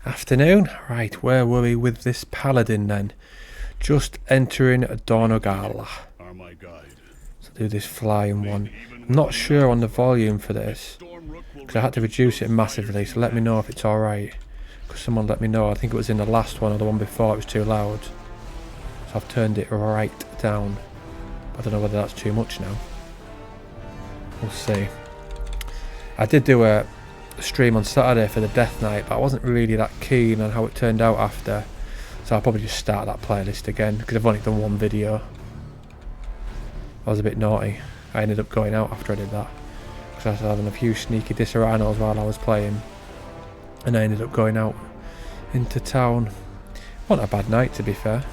Afternoon. Right, where were we with this Paladin then? Just entering Dornogal. So do this flying one. I'm not sure on the volume for this, because I had to reduce it massively, so let me know if it's alright. Because someone let me know, I think it was in the last one or the one before, it was too loud. So I've turned it right down. I don't know whether that's too much now. We'll see. I did do a stream on Saturday for the Death Knight, but I wasn't really that keen on how it turned out after. So I'll probably just start that playlist again, because I've only done one video. I was a bit naughty. I ended up going out after I did that, because I was having a few sneaky disaranos while I was playing. And I ended up going out into town. Wasn't a bad night, to be fair.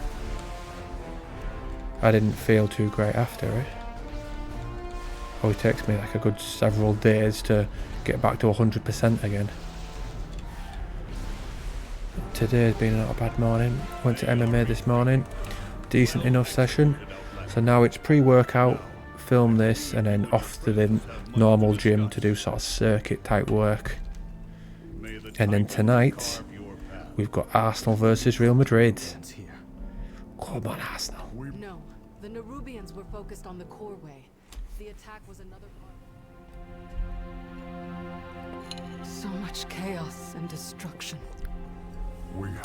I didn't feel too great after it. Always takes me like a good several days to get back to 100% again. Today's been not a bad morning. Went to MMA this morning. Decent enough session. So now it's pre-workout, film this, and then off to the normal gym to do sort of circuit type work. And then tonight, we've got Arsenal versus Real Madrid. Come on, Arsenal. No, the Nerubians were focused on the core way. The attack was another part. So much chaos and destruction.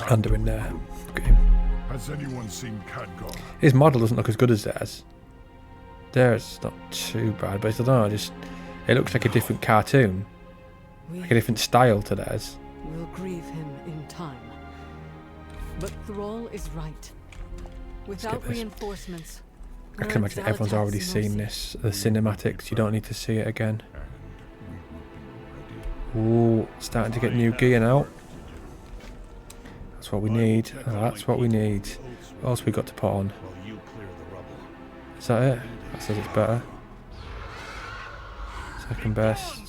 Under in there. Okay. Has anyone seen Khadgar? His model doesn't look as good as theirs. Theirs not too bad, but I don't know, just it looks like a different cartoon. Like a different style to theirs. We'll grieve him in time. But Thrall is right. Without reinforcements, I can imagine everyone's already seen this. The cinematics, you don't need to see it again. Ooh, starting to get new gear now. That's what we need. That's what we need. What else we got to put on? Is that it? That says it's better. Second best.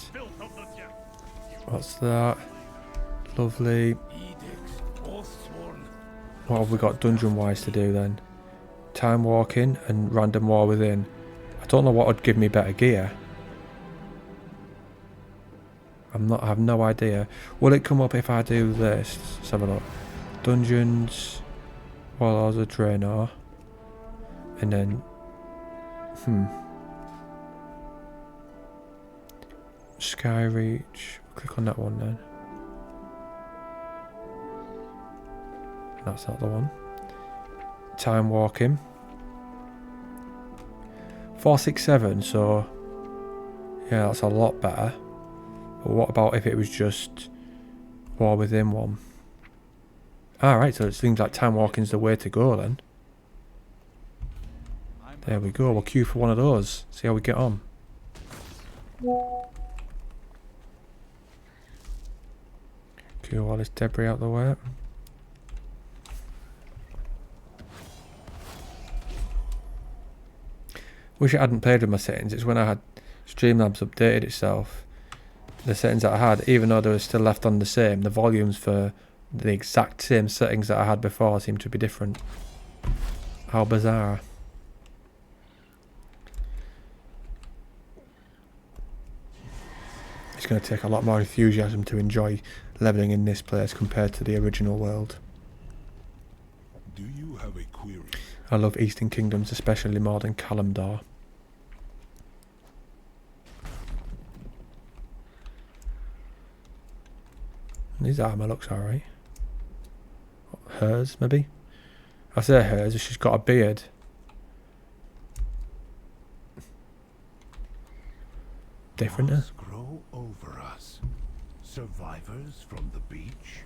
What's that? Lovely. What have we got dungeon wise to do then? Time walking and random war within. I don't know what would give me better gear. I have no idea. Will it come up if I do this? Let's have a look. Dungeons, Warlords of Draenor, and then Skyreach. Click on that one then. That's not the one. Time walking. 467. So yeah, that's a lot better. But what about if it was just War Within one? Alright, so it seems like time walking's the way to go then. There we go, we'll queue for one of those. See how we get on. Queue all this debris out the way. Wish I hadn't played with my settings. It's when I had Streamlabs updated itself. The settings that I had, even though they were still left on the same, the volumes for the exact same settings that I had before seem to be different. How bizarre. It's going to take a lot more enthusiasm to enjoy leveling in this place compared to the original world. Do you have a query? I love Eastern Kingdoms, especially more than Kalimdor. His armour looks alright. Hers, maybe? I say hers, if she's got a beard. Different, huh? Grow over us. Survivors from the beach.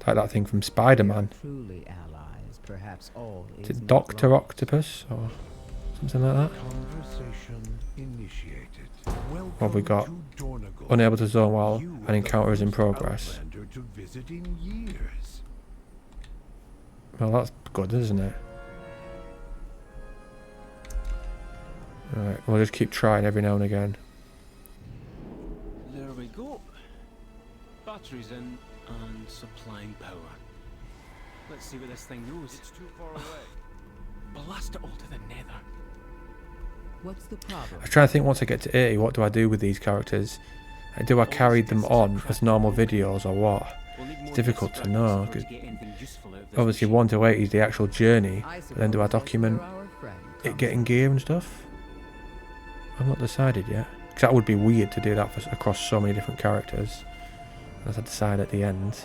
Like that thing from Spider-Man. Truly allies, perhaps all. Is it Dr. Octopus or something like that? Conversation initiated. What have we got? Unable to zone while an encounter is in progress. To visit in years. Well, that's good, isn't it? Alright, we'll just keep trying every now and again. There we go. Batteries in and supplying power. Let's see where this thing goes. It's too far away. Blast it all to the nether. What's the problem? I was trying to think once I get to 80, what do I do with these characters? Do I carry them on as normal videos or what? We'll need more It's difficult to desperate know. before 'Cause we get anything useful out of this obviously, machine. 1 to 8 is the actual journey, I but then do I suppose that's document where our friend it comes getting in. gear and stuff? I've not decided yet. Because that would be weird to do that for, across so many different characters. As I decide at the end.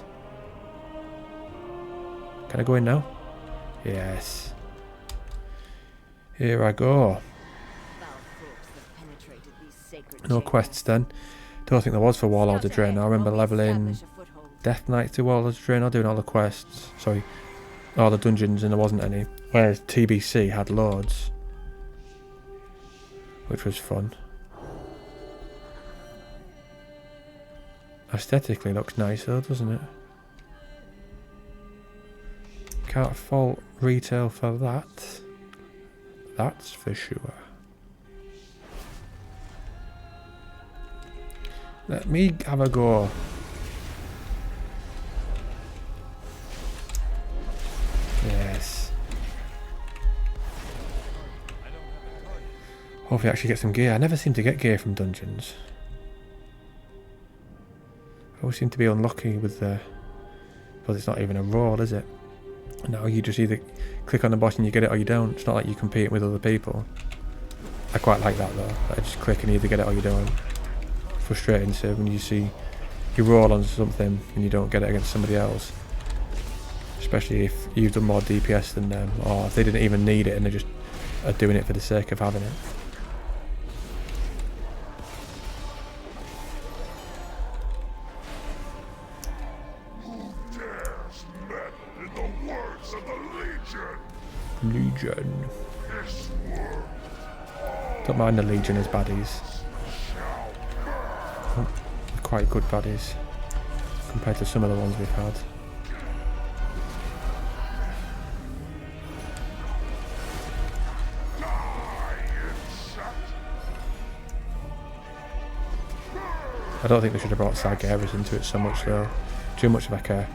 Can I go in now? Yes. Here I go. No quests then. Don't think there was for Warlords of Draenor. I remember leveling Death Knight to Warlords of Draenor, doing all the quests. Sorry, all the dungeons, and there wasn't any. Whereas TBC had loads, which was fun. Aesthetically looks nice though, doesn't it? Can't fault retail for that. That's for sure. Let me have a go. Yes. Hopefully I actually get some gear. I never seem to get gear from dungeons. I always seem to be unlucky with the... But it's not even a roll, is it? No, you just either click on the boss and you get it or you don't. It's not like you compete with other people. I quite like that though. I just click and you either get it or you don't. Frustrating so when you see you roll on something and you don't get it against somebody else. Especially if you've done more DPS than them, or if they didn't even need it and they just are doing it for the sake of having it. Legion. Don't mind the Legion as baddies. Oh, they're quite good baddies compared to some of the ones we've had. I don't think they should have brought Sargeras into it so much though. Too much of like a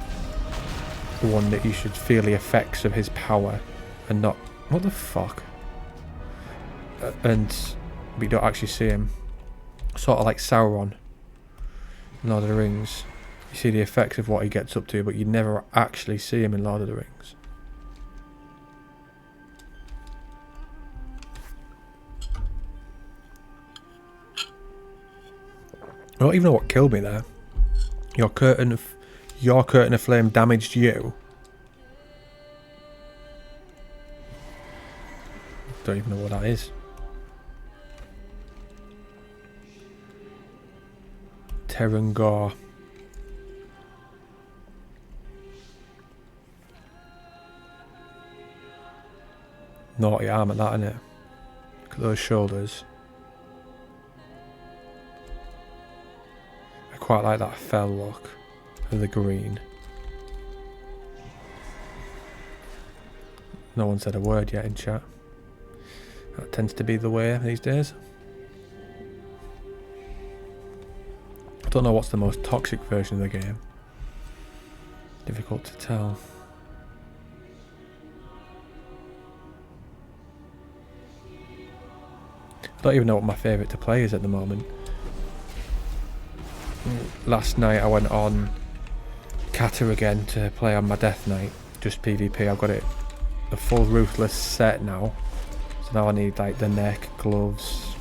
one that you should feel the effects of his power and not... What the fuck? And we don't actually see him. Sort of like Sauron in Lord of the Rings. You see the effects of what he gets up to, but you never actually see him in Lord of the Rings. I don't even know what killed me there. Your curtain of flame damaged you. Don't even know what that is. Terrangor. Naughty arm at that, innit? Look at those shoulders. I quite like that fell look of the green. No one said a word yet in chat. That tends to be the way these days. I don't know what's the most toxic version of the game. Difficult to tell. I don't even know what my favourite to play is at the moment. Last night I went on Kata again to play on my Death Knight. Just PvP. I've got it the full Ruthless set now. So now I need like the neck, gloves,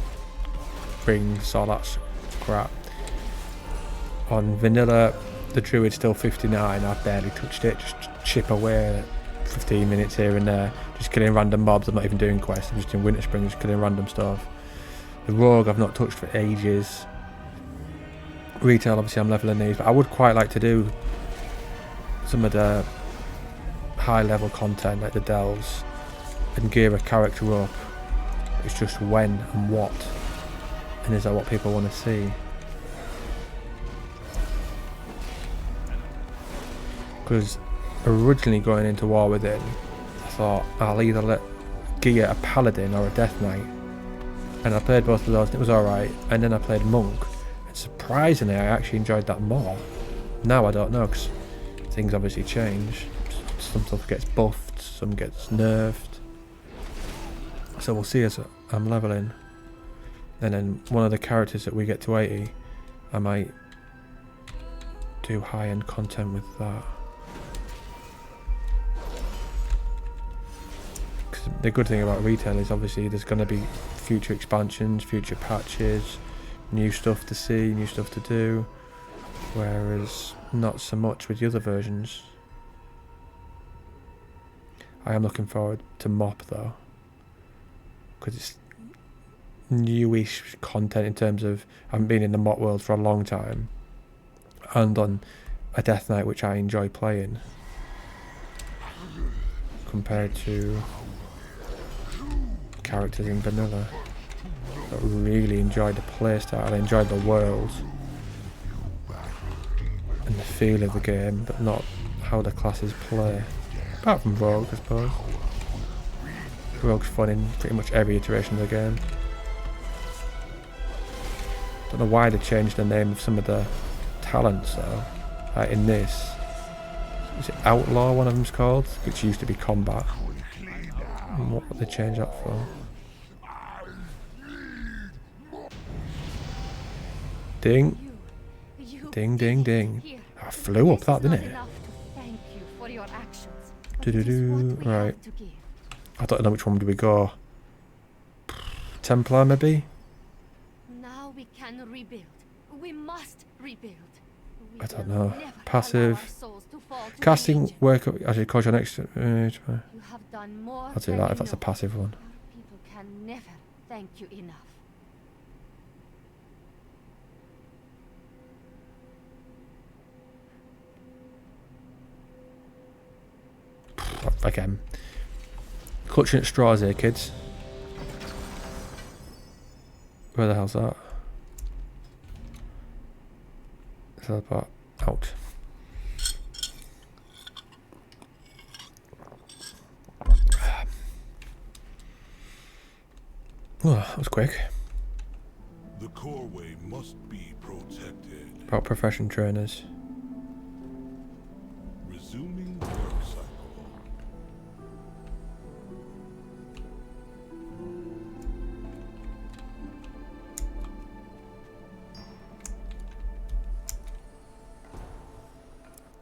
rings, all that crap. On vanilla, the druid's still 59. I've barely touched it. Just chip away at 15 minutes here and there. Just killing random mobs. I'm not even doing quests. I'm just doing Winter Spring, just killing random stuff. The rogue I've not touched for ages. Retail, obviously I'm leveling these, but I would quite like to do some of the high level content like the delves and gear a character up. It's just when and what, and is that what people want to see? Because originally going into War Within, I thought I'll either gear a Paladin or a Death Knight, and I played both of those and it was alright, and then I played Monk, and surprisingly I actually enjoyed that more. Now I don't know, because things obviously change. Some stuff gets buffed, some gets nerfed, so we'll see as I'm leveling. And then one of the characters that we get to 80, I might do high-end content with that. Because the good thing about retail is obviously there's going to be future expansions, future patches, new stuff to see, new stuff to do, whereas not so much with the other versions. I am looking forward to Mop though, because it's newish content in terms of I haven't been in the Mop world for a long time, and on a Death Knight which I enjoy playing compared to characters in vanilla. I really enjoyed the playstyle, I enjoyed the world and the feel of the game, but not how the classes play. Apart from Rogue, I suppose. Rogue's fun in pretty much every iteration of the game. Don't know why they changed the name of some of the talents though. In this, is it Outlaw one of them's called, which used to be Combat. And what would they change that for? Ding. Ding, ding, ding. I flew up that, didn't it? Do-do-do. Right. I don't know which one would we go. Templar, maybe? Now we can rebuild. We must rebuild. I don't know. Passive. Casting work up. Actually, cause your next. I'll do that if that's a passive one. People can never thank you enough. Again, clutching at straws here, kids. Where the hell's that? Is that part out? Oh, that was quick. The coreway must be protected. About profession trainers. Resuming work cycle.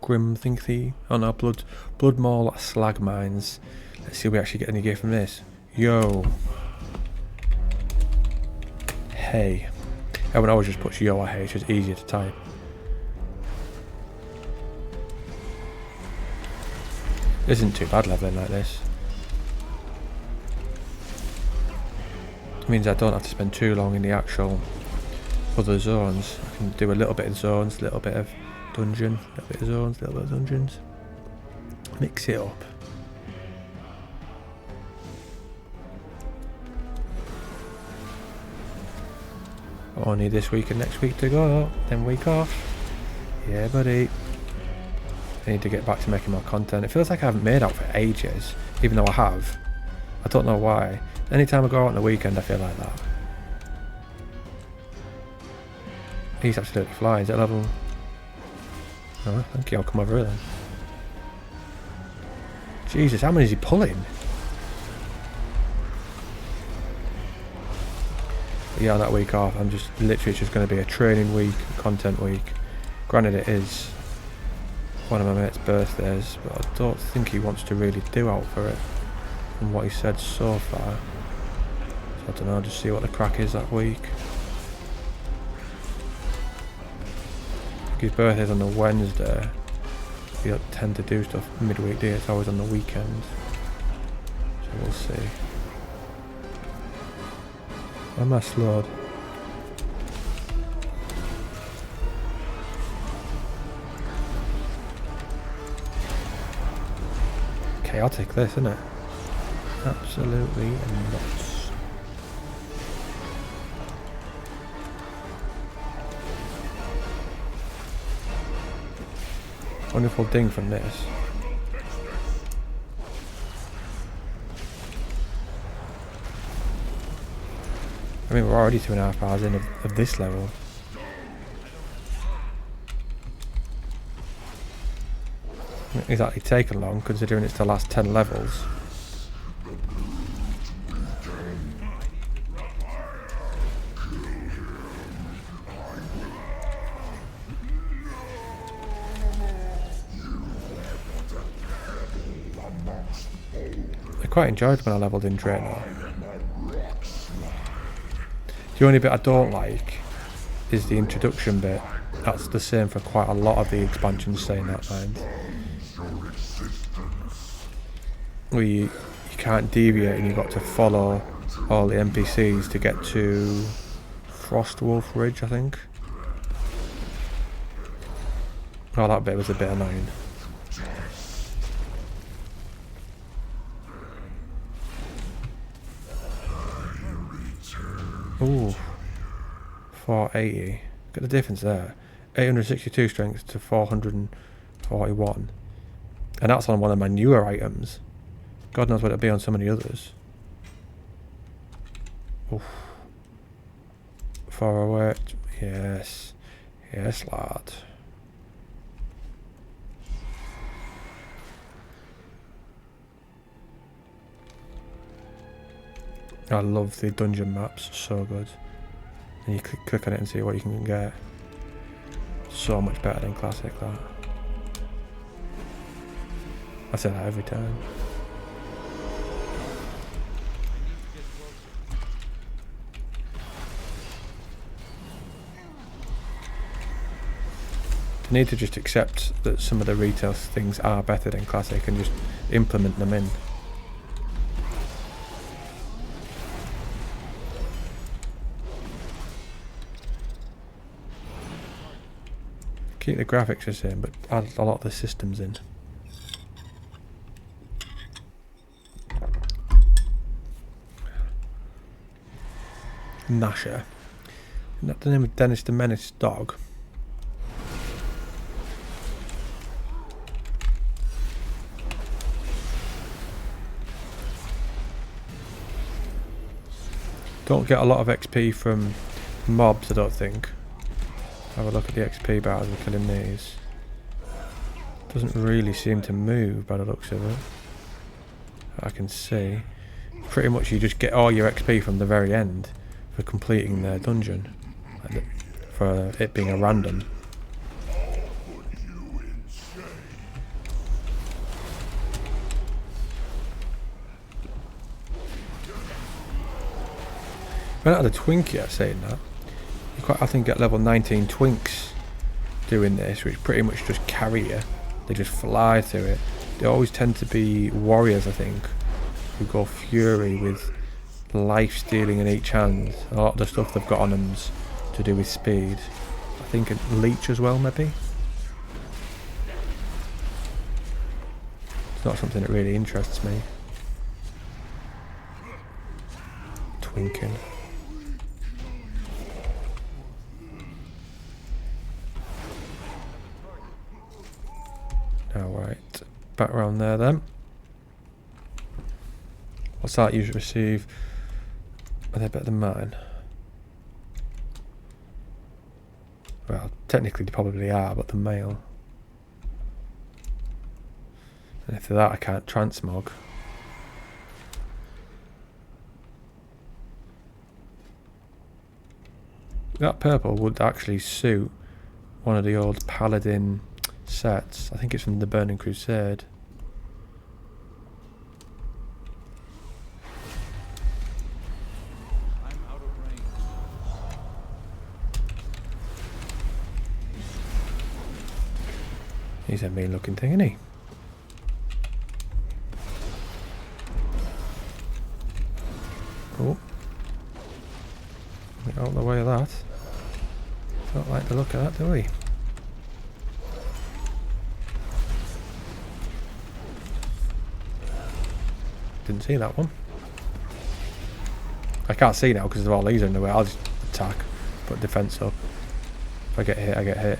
Grim Thinky. Oh no, Blood Maul Slag Mines. Let's see if we actually get any gear from this. Yo. Hey. Everyone always just puts yo or hey, it's just easier to type. This isn't too bad leveling like this. It means I don't have to spend too long in the actual other zones. I can do a little bit of zones, a little bit of dungeon, a little bit of zones, a little bit of dungeons. Mix it up. Only this week and next week to go, then week off. Yeah, buddy. I need to get back to making more content. It feels like I haven't made out for ages, even though I have. I don't know why. Anytime I go out on the weekend, I feel like that. He's absolutely flying. Is that level? Oh, thank you. I'll come over here then. Jesus, how many is he pulling? But yeah, on that week off, I'm just literally just going to be a training week, content week. Granted, it is one of my mate's birthdays, but I don't think he wants to really do out for it from what he said so far. So I don't know, just see what the crack is that week. His birthday's on the Wednesday. We don't tend to do stuff midweek, do you? It's always on the weekend. So we'll see. Why am I slowed? Chaotic this, isn't it? Absolutely nuts. Wonderful ding from this. I mean, we're already 2.5 hours in of this level. Not exactly taken long, considering it's the last 10 levels. quite enjoyed when I levelled in Draenor. The only bit I don't like is the introduction bit. That's the same for quite a lot of the expansions, saying that mind. Where you can't deviate and you've got to follow all the NPCs to get to Frostwolf Ridge, I think. Oh, that bit was a bit annoying. Ooh, 480. Look at the difference there. 862 strength to 441. And that's on one of my newer items. God knows what it'll be on some of the others. Oof. 408. Yes. Yes, lad. I love the dungeon maps, so good. And you click on it and see what you can get. So much better than Classic, that. I say that every time. They need to just accept that some of the retail things are better than Classic and just implement them in. Keep the graphics the same, but add a lot of the systems in. Nasher. Isn't that the name of Dennis the Menace's dog? Don't get a lot of XP from mobs, I don't think. Have a look at the XP bars we're killing these. Doesn't really seem to move by the looks of it. I can see. Pretty much you just get all your XP from the very end for completing the dungeon. For it being a random. Went out of the twink yet, saying that. You quite often get level 19 twinks doing this, which pretty much just carry you. They just fly through it. They always tend to be warriors, I think, who go fury with life stealing in each hand. A lot of the stuff they've got on them's to do with speed. I think a leech as well, maybe. It's not something that really interests me. Twinking. Alright, back around there then. What's that you receive? Are they better than mine? Well, technically they probably are, but the male. And after that I can't transmog. That purple would actually suit one of the old Paladin sets. I think it's from the Burning Crusade. He's a mean looking thing, isn't he? Oh. Get out of the way of that. Don't like the look of that, do we? Didn't see that one. I can't see now because of all these in the way. I'll just attack, put defense up. If I get hit, I get hit.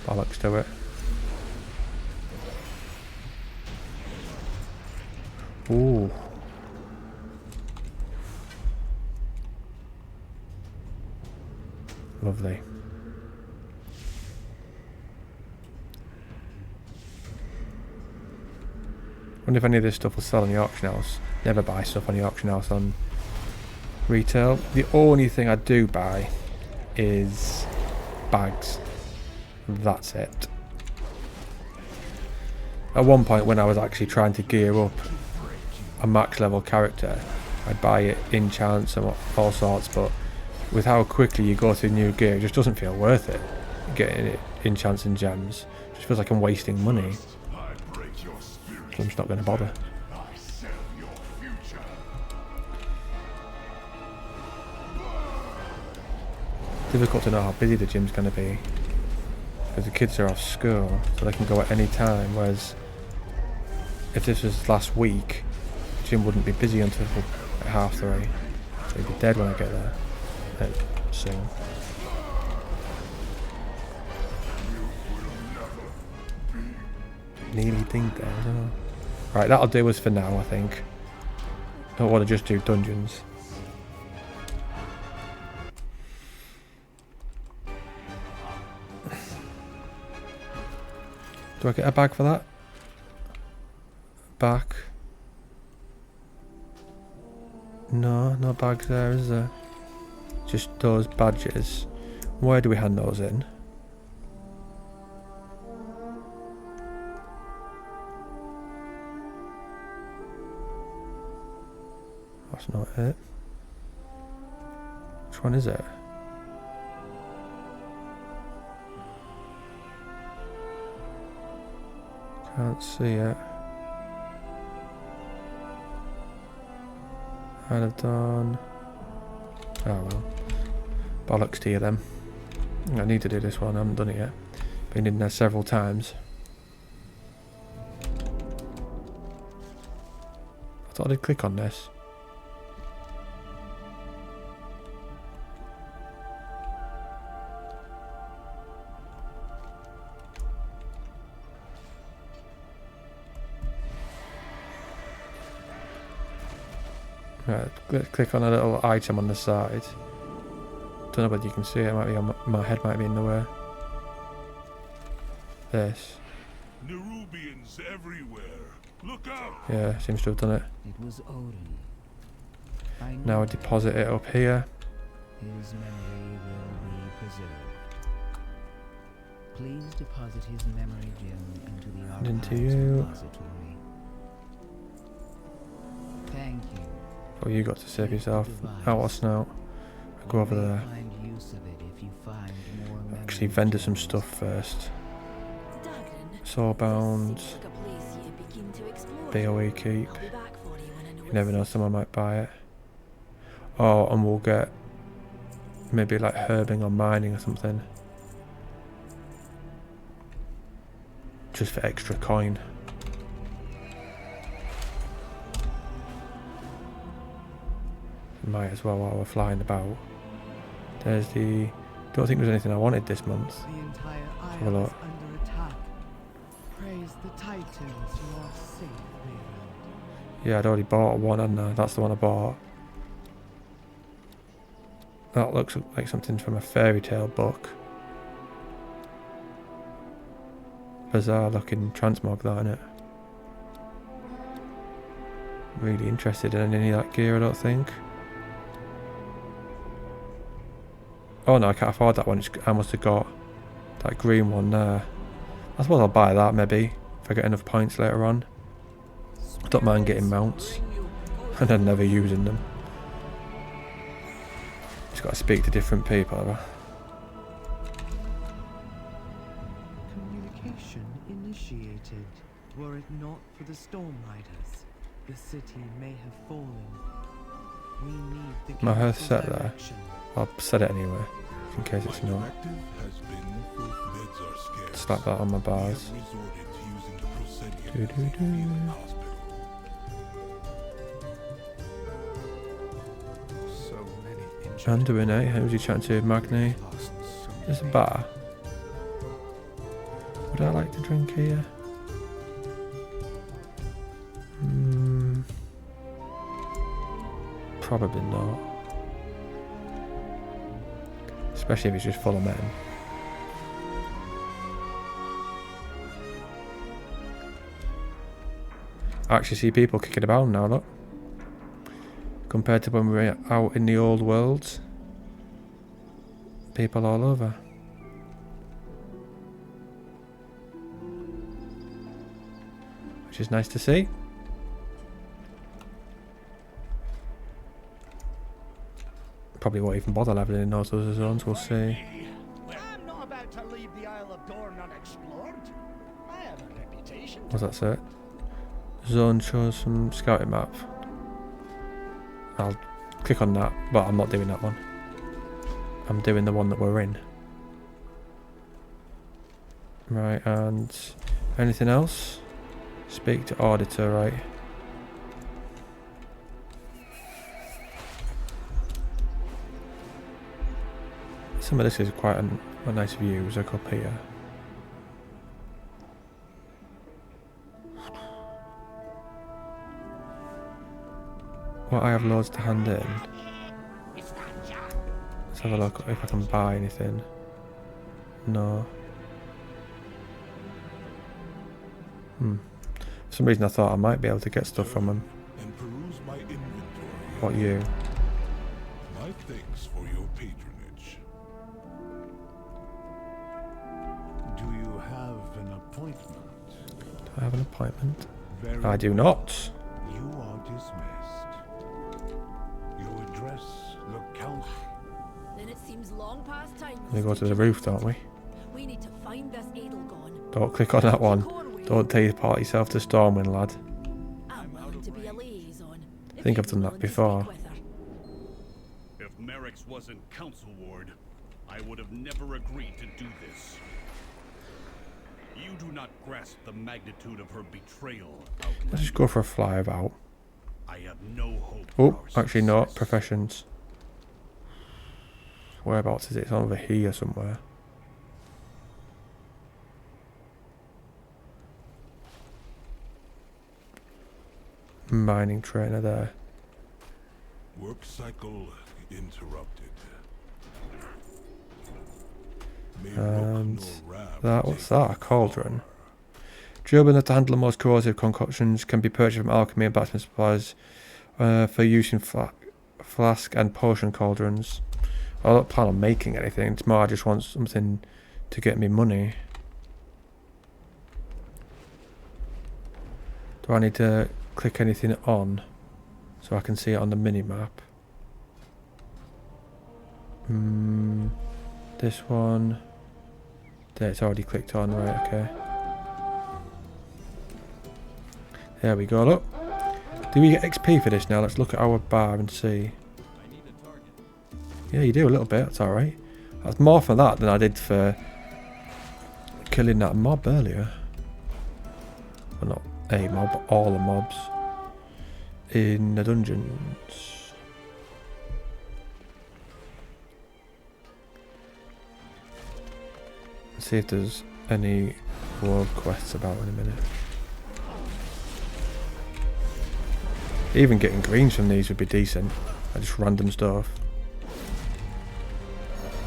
Bollocks to it. Ooh. Lovely. Wonder if any of this stuff will sell on the auction house. Never buy stuff on the auction house on retail. The only thing I do buy is bags. That's it. At one point when I was actually trying to gear up, a max level character, I'd buy it in chance and all sorts, but with how quickly you go through new gear, it just doesn't feel worth it. Getting it in chance and gems. It just feels like I'm wasting money. So I'm just not going to bother. Difficult to know how busy the gym's going to be. Because the kids are off school, so they can go at any time, whereas if this was last week, the gym wouldn't be busy until 3:30. So it'd be dead when I get there. Soon. Nearly think there as well. Right, that'll do us for now, I think. Don't want to just do dungeons. Do I get a bag for that? Back. No, no bags there, is there? Just those badges. Where do we hand those in? That's not it. Which one is it? Can't see it. I'd have done... Oh well. Bollocks to you then. I need to do this one, I haven't done it yet. Been in there several times. I thought I'd click on this. Right, let's click on a little item on the side. Don't know whether you can see it. Might be on my head. Might be in the way. This. Nerubians everywhere. Look out! Yeah, seems to have done it. It was Odin. I Now I know deposit it up here. his memory will be preserved. Please deposit his memory gem into the And into archives you. repository. Thank you. Oh, you got to save yourself. Out or snout. I'll go over You may there. find use of it if you find more Actually, memory vendor some gems. stuff first. Dagden, Sawbound. seems like a place you begin to explore. BOE keep. I'll be back for you when I know You never it's know, safe. someone might buy it. Oh, and we'll get maybe like herbing or mining or something. Just for extra coin. Might as well while we're flying about. There's the... Don't think there's anything I wanted this month. The entire Have a isle look. is under attack. Praise the Titans, you are safe, Mayland. Yeah, I'd already bought one, hadn't I? That's the one I bought. That looks like something from a fairy tale book. Bizarre looking transmog, that, innit? Really interested in any of that gear, I don't think. Oh no, I can't afford that one. I must have got that green one there. I suppose I'll buy that maybe if I get enough points later on. I don't mind getting mounts and then never using them. Just got to speak to different people. Communication initiated. Were it not for the Storm Riders, the city may have fallen. We need the My hearth capital's set there. direction. I'll set it anyway, in case it's My not. directive has been beds are scarce. Slap that on my We bars. have resorted to using the Crusade Doo-doo-doo. healing hospital. So many injured. Anduin, eh? Who's he chatting to? Magni? Lost so There's a many. bar. Would I like to drink here? Probably not. Especially if it's just full of men. I actually see people kicking about now, look. Compared to when we were out in the old world. People all over. Which is nice to see. probably won't even bother leveling in those other zones. We'll see. I'm not about to leave the Isle of Dorne unexplored. I have a reputation. What's that say? Zone shows some scouting map. I'll click on that, but I'm not doing that one. I'm doing the one that we're in. Right, and anything else? Speak to auditor, right? Some of this is quite a nice view, like up here. Well, I have loads to hand in. Let's have a look if I can buy anything. No. For some reason I thought I might be able to get stuff from him. And peruse my inventory. What, you? My thanks for your patronage. Do you have an appointment? Do I have an appointment? Very I do not. You are dismissed. Your address, look count. Then it seems long past time. We go to the roof, don't we? We need to find this Edelgone. Don't click on that one. Don't teleport yourself to Stormwind, lad. I'm willing to be a liaison. I think I've done that before. If Merrick's wasn't Council Ward, I would have never agreed to do this. You do not grasp the magnitude of her betrayal, Outlander. Let's just go for a fly about. I have no hope. Oh, actually no, professions. Whereabouts is it? It's over here somewhere. Mining trainer there. Work cycle interrupted. And that, what's that? A cauldron. Durable enough to handle the most corrosive concoctions, can be purchased from alchemy and blacksmith supplies for use in flask and potion cauldrons. I don't plan on making anything, it's more I just want something to get me money. Do I need to click anything on so I can see it on the mini-map? This one. There, it's already clicked on, right, okay. There we go, look. Do we get XP for this now? Let's look at our bar and see. Yeah, you do a little bit, that's alright. That's more for that than I did for killing that mob earlier. Well, not a mob, but all the mobs in the dungeons. Let's see if there's any world quests about in a minute. Even getting greens from these would be decent. Like just random stuff.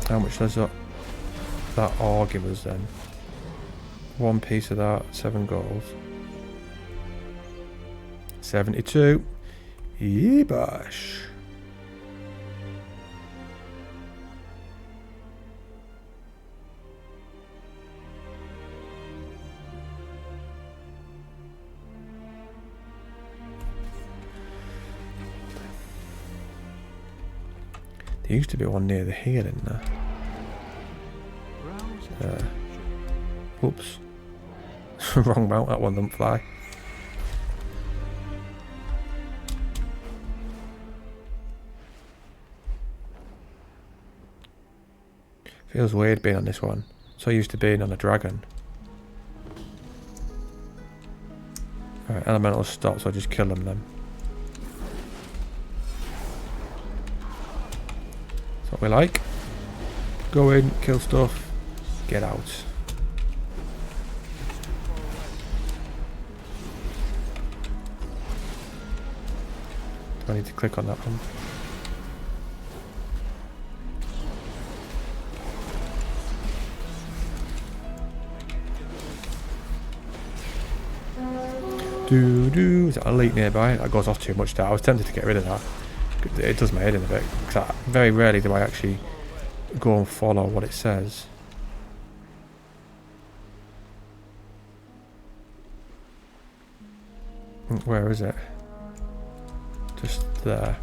How much does that ore give us then? One piece of that, 7 gold. 72. Yeebash. There used to be one near the hill, isn't there? Oops. Wrong mount, that one doesn't fly. Feels weird being on this one. So used to being on a dragon. Alright, elemental stop, so I'll just kill them then. That's what we like. Go in, kill stuff, get out. Do I need to click on that one? Is that a leak nearby? That goes off too much there. I was tempted to get rid of that. It does my head in a bit. Because very rarely do I actually go and follow what it says. Where is it? Just there.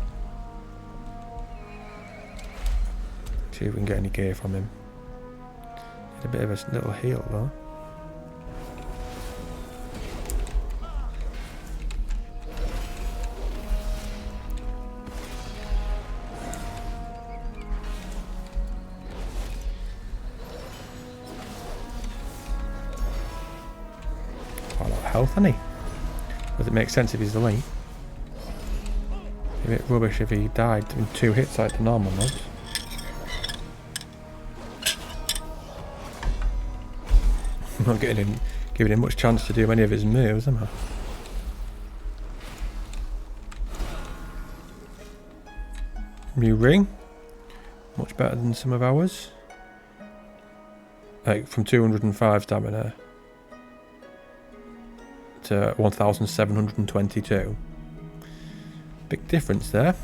See if we can get any gear from him. Did a bit of a little heal though. Quite a lot of health, hasn't he? Does it make sense if he's the link? A bit rubbish if he died in 2 hits like the normal ones. I'm not giving him much chance to do any of his moves, am I? New ring. Much better than some of ours. Like from 205 stamina to 1722. Big difference there.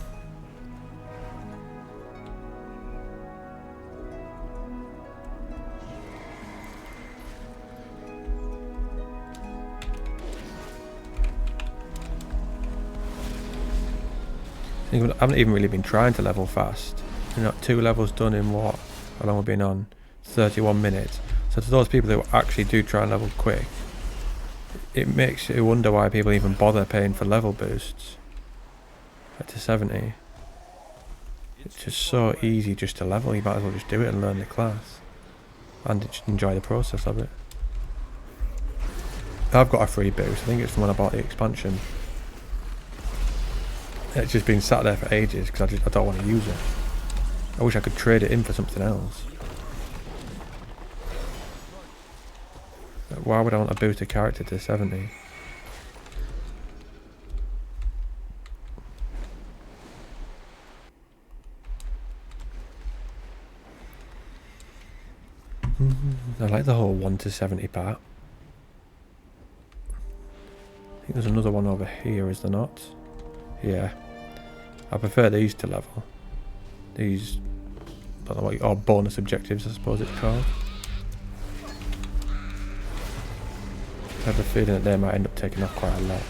I haven't even really been trying to level fast. We're not 2 levels done in what? How long we've been on? 31 minutes. So to those people who actually do try and level quick, it makes you wonder why people even bother paying for level boosts. Up to 70. It's just so easy just to level, you might as well just do it and learn the class. And just enjoy the process of it. I've got a free boost, I think it's from when I bought the expansion. It's just been sat there for ages because I don't want to use it. I wish I could trade it in for something else. Why would I want to boost a character to 70? I like the whole 1 to 70 part. I think there's another one over here, is there not? Yeah. I prefer these to level. These, I don't know what, or bonus objectives I suppose it's called. I have a feeling that they might end up taking off quite a lot.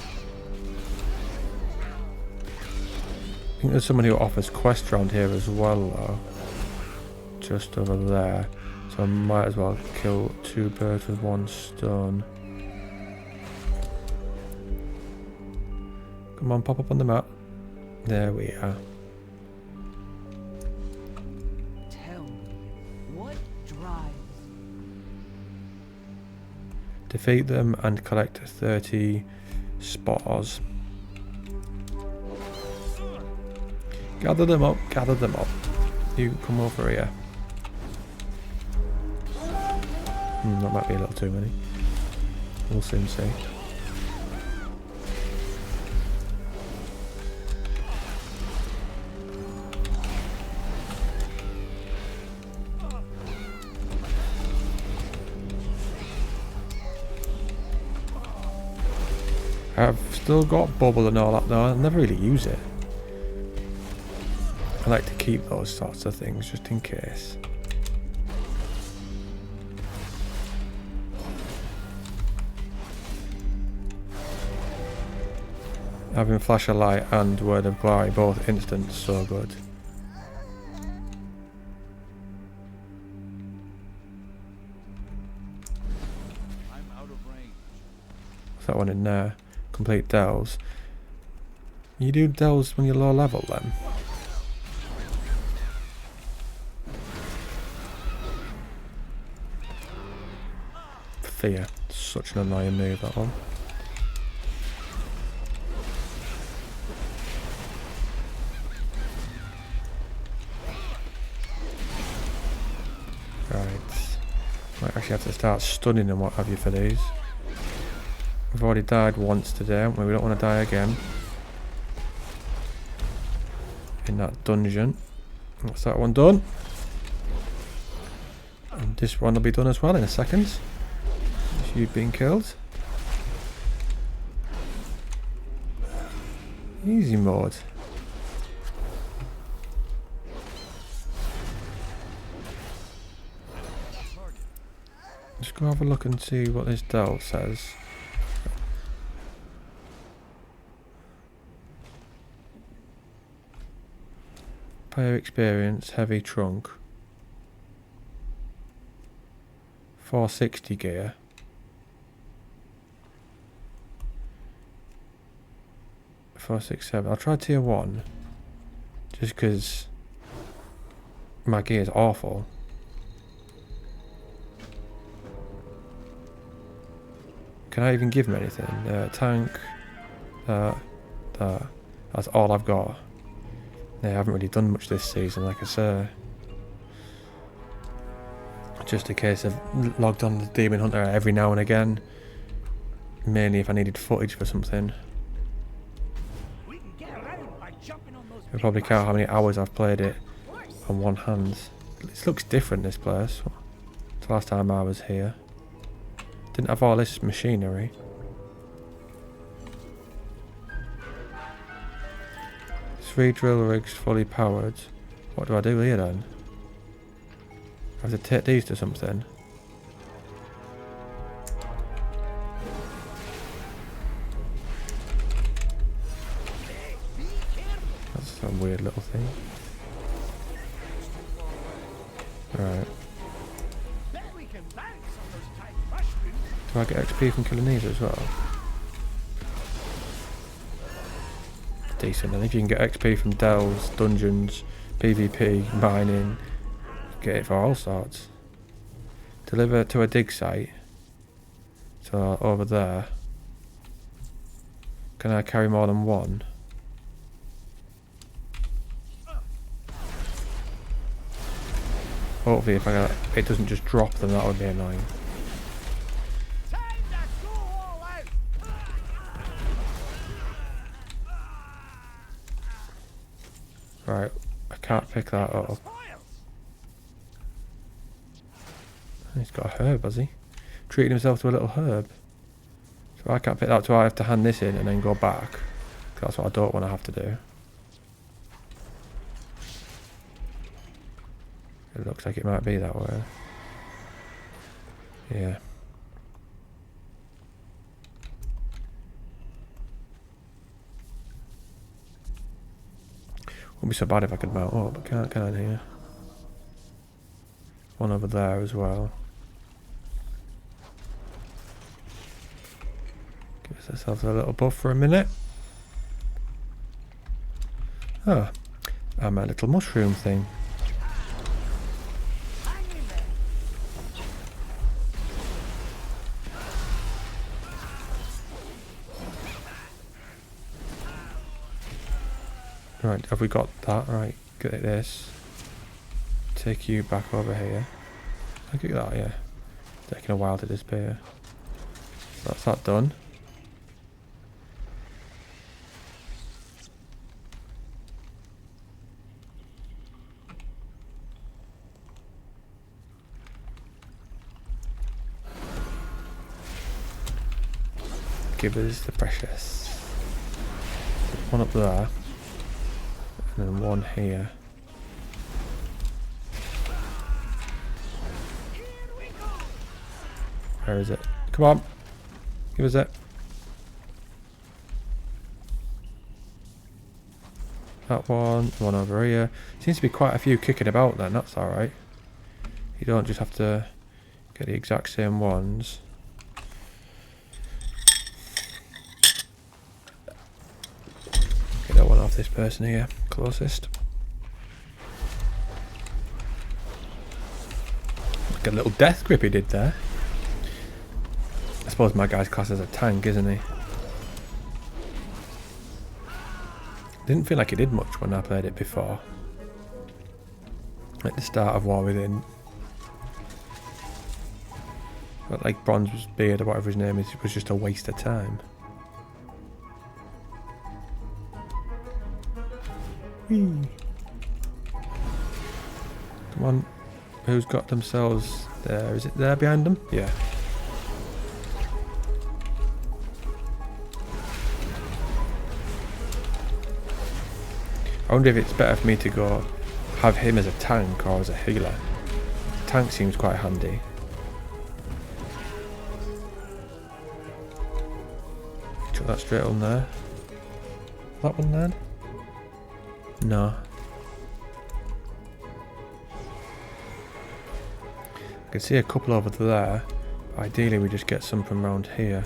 I think there's someone who offers quests around here as well though. Just over there. So I might as well kill 2 birds with 1 stone. Come on, pop up on the map. There we are. Tell me, what drives? Defeat them and collect 30 spores. Gather them up, gather them up. You come over here. That might be a little too many. We'll soon see. I've still got bubble and all that though, I never really use it. I like to keep those sorts of things just in case. Having Flash of Light and Word of Glory, both instant, so good. I'm out of range. What's that one in there? Complete delves. You do delves when you're low level then? Fear. Such an annoying move, that one. Right. Might actually have to start stunning and what have you for these. We've already died once today, haven't we? We don't want to die again. In that dungeon. That's that one done. And this one will be done as well in a second. You've been killed. Easy mode. Just go have a look and see what this delve says. Player experience, heavy trunk. 460 gear. $467. I'll try tier 1. Just because my gear is awful. Can I even give him anything? Tank. That's all I've got. Yeah, I haven't really done much this season, like I say. Just a case of logged on the Demon Hunter every now and again. Mainly if I needed footage for something. I probably count how many hours I've played it on one hand. This looks different, this place. It's the last time I was here. Didn't have all this machinery. Three drill rigs fully powered. What do I do here then? I have to take these to something. That's some weird little thing. Right. Do I get XP from killing these as well? Decent. And if you can get XP from delves, dungeons, PvP, mining, get it for all sorts. Deliver to a dig site. So over there. Can I carry more than one? Hopefully if it doesn't just drop them, that would be annoying. Right, I can't pick that up. He's got a herb, has he? Treating himself to a little herb. So I can't pick that up, so I have to hand this in and then go back. That's what I don't want to have to do. It looks like it might be that way. Yeah. Wouldn't be so bad if I could mount up, but can't here. One over there as well. Give ourselves a little buff for a minute. Ah, and my little mushroom thing. Right, have we got that? Right, get this. Take you back over here. Look at that, yeah. Taking a while to disappear. That's that done. Give us the precious. One up there. And then one here. Where is it? Come on. Give us it. That one over here. Seems to be quite a few kicking about then, that's alright. You don't just have to get the exact same ones. Get that one off this person here, closest. Like a little death grip he did there. I suppose my guy's class as a tank, isn't he? Didn't feel like he did much when I played it before. At the start of War Within. But like Bronze's beard or whatever his name is, it was just a waste of time. Whee. Come on. Who's got themselves there? Is it there behind them? Yeah. I wonder if it's better for me to go have him as a tank or as a healer. Tank seems quite handy. Chuck that straight on there. That one then? No. I can see a couple over there. Ideally we just get some from around here.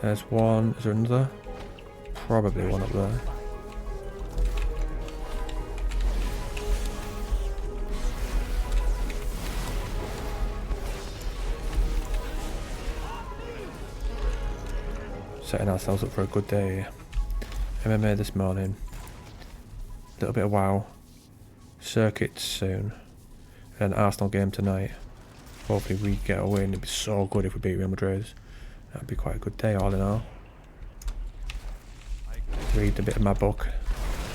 There's one. Is there another? Probably one up there. Setting ourselves up for a good day. MMA this morning. A little bit of WoW. Circuits soon. And an Arsenal game tonight. Hopefully we get a win. It'd be so good if we beat Real Madrid. That'd be quite a good day all in all. Read a bit of my book.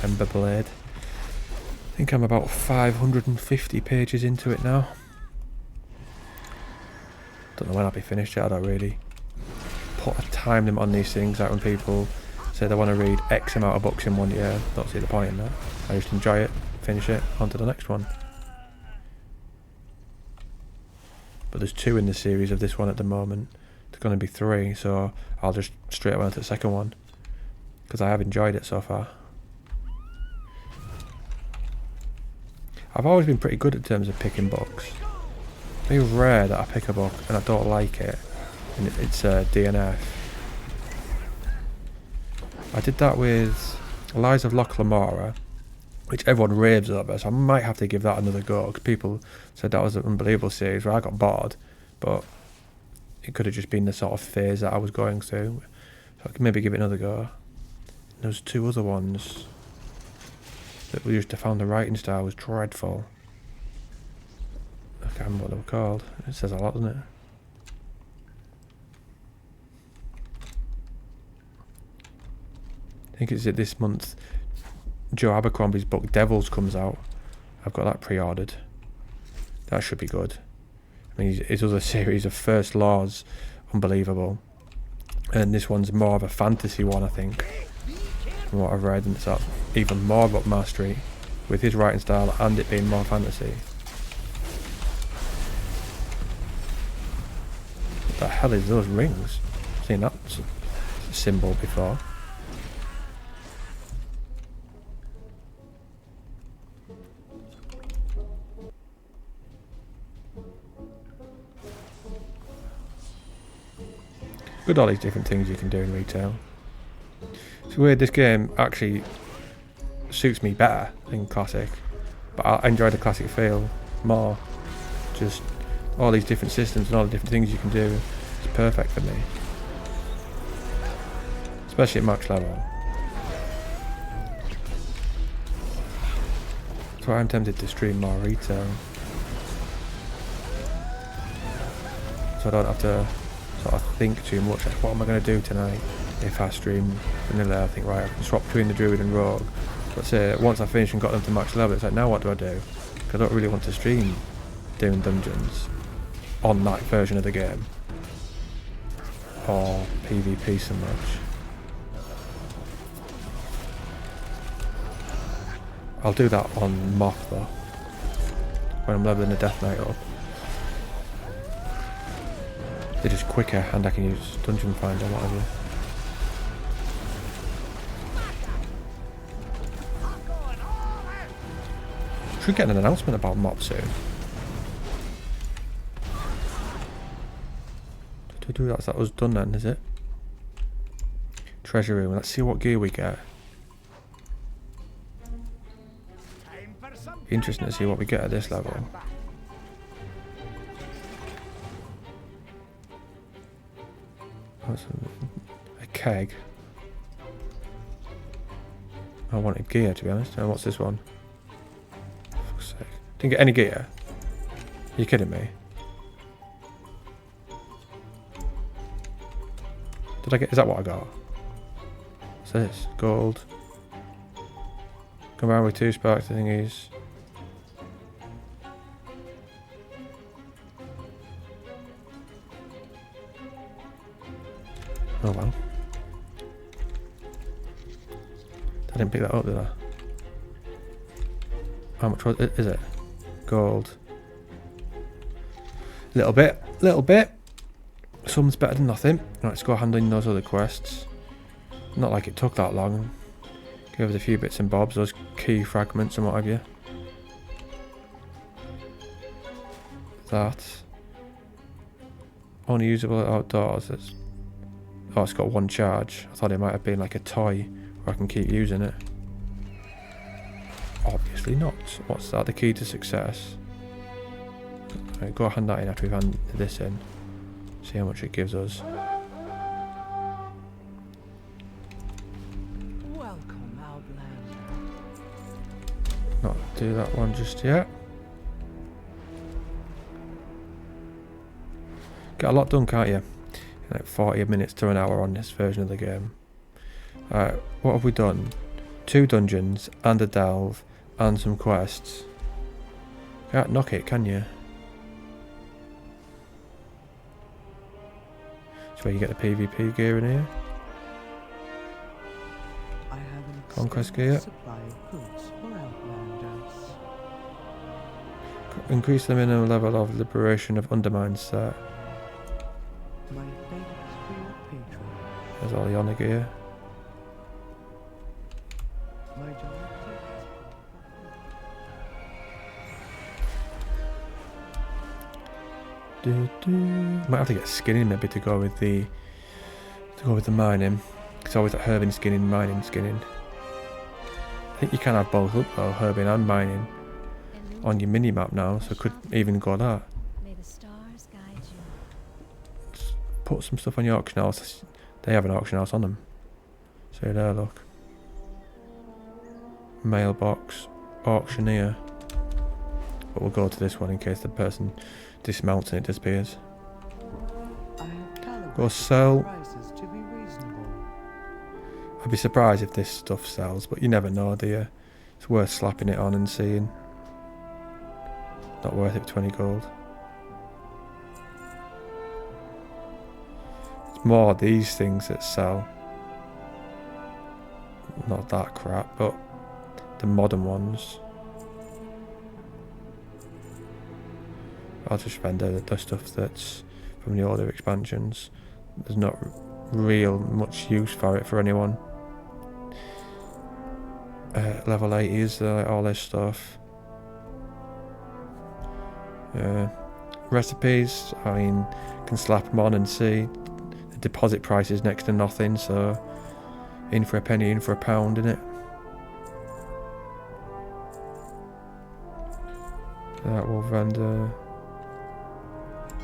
Ember Blade. I think I'm about 550 pages into it now. Don't know when I'll be finished yet. I don't really put a time limit on these things. Like when people say they want to read X amount of books in 1 year, don't see the point in that. I just enjoy it, finish it, on to the next one. But there's 2 in the series of this one at the moment. There's going to be 3, so I'll just straight away on to the second one. Because I have enjoyed it so far. I've always been pretty good in terms of picking books. It's very rare that I pick a book and I don't like it. And it's a DNF. I did that with Lies of Loch Lamora, which everyone raves over, so I might have to give that another go, because people said that was an unbelievable series where I got bored, but it could have just been the sort of phase that I was going through, so I could maybe give it another go. There's 2 other ones that we just found the writing style was dreadful. I can't remember what they were called. It says a lot, doesn't it? I think it's this month Joe Abercrombie's book Devils comes out. I've got that pre-ordered. That should be good. I mean, his other series of First Laws, unbelievable. And this one's more of a fantasy one, I think, from what I've read, and it's got even more up my street with his writing style and it being more fantasy. What the hell is those rings? I've seen that symbol before. Good, all these different things you can do in retail. It's weird, this game actually suits me better than Classic, but I enjoy the Classic feel more. Just all these different systems and all the different things you can do is perfect for me. Especially at max level. That's why I'm tempted to stream more retail. So I don't have to sort of think too much, like what am I going to do tonight if I stream vanilla. I think, right, I can swap between the druid and rogue, but say once I finish and got them to max level, it's like, now what do I do? Because I don't really want to stream doing dungeons on that version of the game or PvP so much. I'll do that on Moth though, when I'm leveling the Death Knight up. They're just quicker and I can use Dungeon Finder, what have you. Should get an announcement about Mop soon. That's that was done then, is it? Treasure room, let's see what gear we get. Be interesting to see what we get at this level. A keg. I wanted gear, to be honest. And what's this one? For fuck's sake. Didn't get any gear. Are you kidding me? Did I get? Is that what I got? What's this? Gold. Come around with 2 sparks, the thingies. Oh well. I didn't pick that up, did I? How much was it? Is it? Gold. Little bit. Some's better than nothing. Right, let's go handling those other quests. Not like it took that long. Give us a few bits and bobs, those key fragments and what have you. That. Only usable outdoors. Oh, it's got one charge. I thought it might have been like a toy where I can keep using it. Obviously not. What's that? The key to success. Right, go hand that in after we've handed this in. See how much it gives us. Welcome, Outlander. Not do that one just yet. Get a lot done, can't you? Like 40 minutes to an hour on this version of the game. Alright, what have we done? 2 dungeons and a delve and some quests. Can't knock it, can you? That's where you get the PvP gear in here. I have an Conquest extended gear. supply of goods for Outlanders. Increase the minimum level of liberation of undermined set. My thanks for your patronage. There's all the honor gear. My job. Might have to get skinning maybe to go with the mining. It's always like herbing skinning, mining skinning. I think you can have both up though, herbing and mining on your mini map now, so could even go that. May the stars guide you. Just put some stuff on your auction house. They have an auction house on them. See there, look. Mailbox, auctioneer. But we'll go to this one in case the person dismounts and it disappears. I have calibrated Go sell. prices to be reasonable. I'd be surprised if this stuff sells, but you never know, do you? It's worth slapping it on and seeing. Not worth it for 20 gold. It's more these things that sell. Not that crap, but the modern ones. I'll just spend the stuff that's from the older expansions. There's not real much use for it for anyone. Level 80s, all this stuff. Recipes, I mean, can slap them on and see. The deposit price is next to nothing, so in for a penny, in for a pound, innit? That will vendor.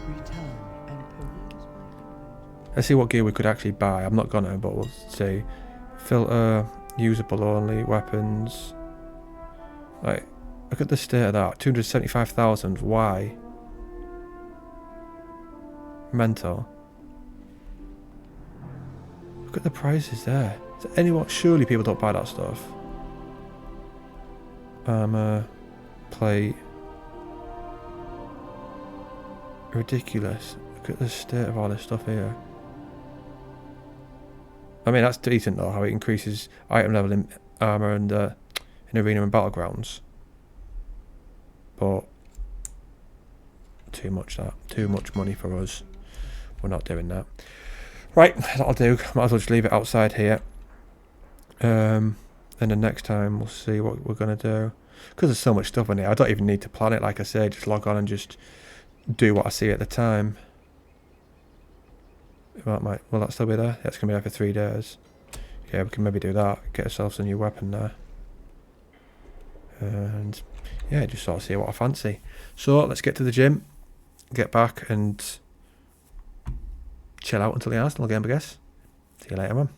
Return and peruse. Let's see what gear we could actually buy. I'm not gonna, but we'll see. Filter, usable only, weapons. Like, look at the state of that. 275,000. Why? Mental. Look at the prices there. Is there anyone? Surely people don't buy that stuff. Armor, plate. Ridiculous. Look at the state of all this stuff here. I mean, that's decent though, how it increases item level in armor and in arena and battlegrounds. But too much that. Too much money for us. We're not doing that. Right, that'll do. Might as well just leave it outside here. And the next time we'll see what we're gonna do. Because there's so much stuff in here, I don't even need to plan it. Like I say, just log on and just do what I see at the time. Will that still be there? Yeah, it's going to be there for 3 days. Yeah, we can maybe do that. Get ourselves a new weapon there. And yeah, just sort of see what I fancy. So let's get to the gym, get back and chill out until the Arsenal game, I guess. See you later, man.